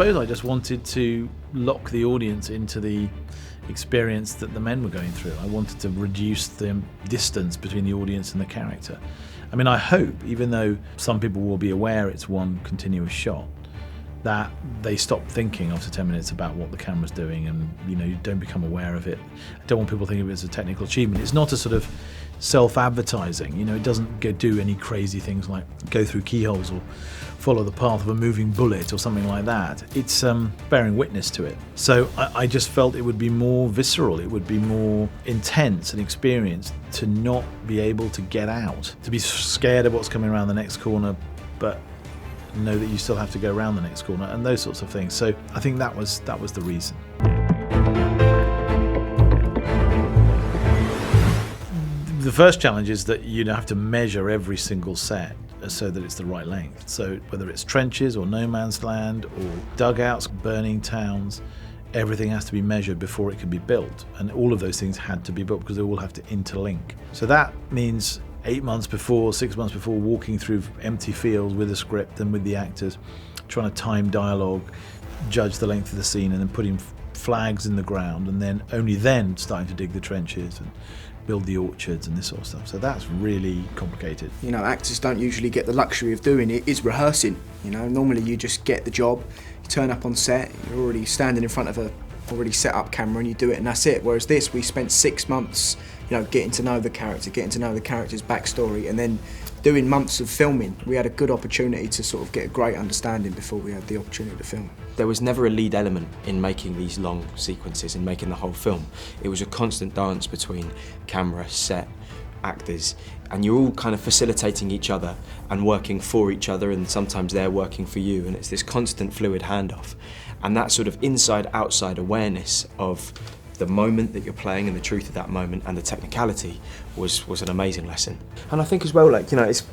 suppose I just wanted to lock the audience into the experience that the men were going through. I wanted to reduce the distance between the audience and the character. I mean, I hope, even though some people will be aware it's one continuous shot, that they stop thinking after 10 minutes about what the camera's doing, and you don't become aware of it. I don't want people thinking of it as a technical achievement. It's not a sort of self-advertising, it doesn't do any crazy things like go through keyholes or follow the path of a moving bullet or something like that. It's bearing witness to it. So I just felt it would be more visceral, it would be more intense and experienced to not be able to get out, to be scared of what's coming around the next corner, but know that you still have to go around the next corner, and those sorts of things. So I think that was the reason. The first challenge is that you have to measure every single set so that it's the right length. So whether it's trenches or no man's land or dugouts, burning towns, everything has to be measured before it can be built. And all of those things had to be built because they all have to interlink. So that means 8 months before, 6 months before, walking through empty fields with a script and with the actors, trying to time dialogue, judge the length of the scene, and then putting flags in the ground, and then only then starting to dig the trenches and build the orchards and this sort of stuff. So that's really complicated. Actors don't usually get the luxury of doing it, is rehearsing. Normally you just get the job, you turn up on set, you're already standing in front of a already set up camera and you do it and that's it. Whereas this, we spent 6 months, getting to know the character, getting to know the character's backstory, and then doing months of filming. We had a good opportunity to sort of get a great understanding before we had the opportunity to film. There was never a lead element in making these long sequences and making the whole film. It was a constant dance between camera, set, actors, and you're all kind of facilitating each other and working for each other, and sometimes they're working for you, and it's this constant fluid handoff. And that sort of inside-outside awareness of the moment that you're playing and the truth of that moment and the technicality was an amazing lesson. And I think as well, it's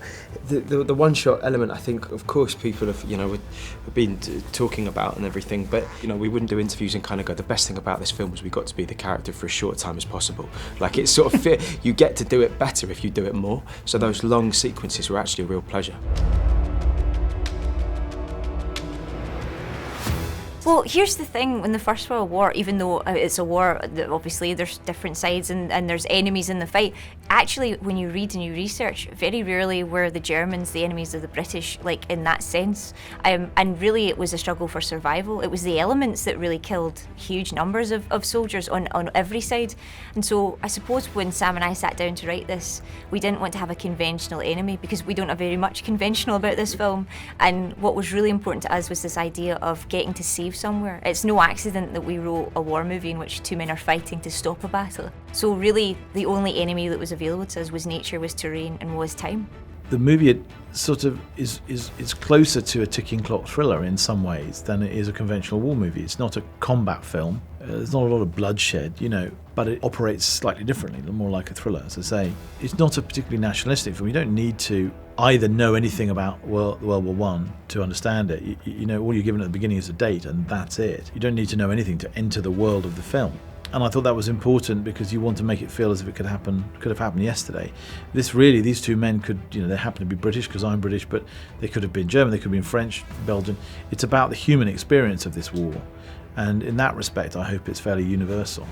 the one-shot element. I think, of course, people have we've been talking about and everything, but we wouldn't do interviews and kind of go, the best thing about this film was we got to be the character for as short a time as possible. It's sort of you get to do it better if you do it more. So those long sequences were actually a real pleasure. Well, here's the thing, in the First World War, even though it's a war, obviously there's different sides and there's enemies in the fight, actually when you read and you research, very rarely were the Germans the enemies of the British, in that sense. And really it was a struggle for survival. It was the elements that really killed huge numbers of soldiers on every side. And so I suppose when Sam and I sat down to write this, we didn't want to have a conventional enemy because we don't have very much conventional about this film. And what was really important to us was this idea of getting to save somewhere. It's no accident that we wrote a war movie in which two men are fighting to stop a battle. So really the only enemy that was available to us was nature, was terrain, and was time. The movie sort of is closer to a ticking clock thriller in some ways than it is a conventional war movie. It's not a combat film. There's not a lot of bloodshed, but it operates slightly differently, more like a thriller, as I say. It's not a particularly nationalistic film. You don't need to either know anything about World War I to understand it. All you're given at the beginning is a date, and that's it. You don't need to know anything to enter the world of the film. And I thought that was important because you want to make it feel as if it could have happened yesterday. These two men could, they happen to be British because I'm British, but they could have been German, they could have been French, Belgian. It's about the human experience of this war. And in that respect, I hope it's fairly universal.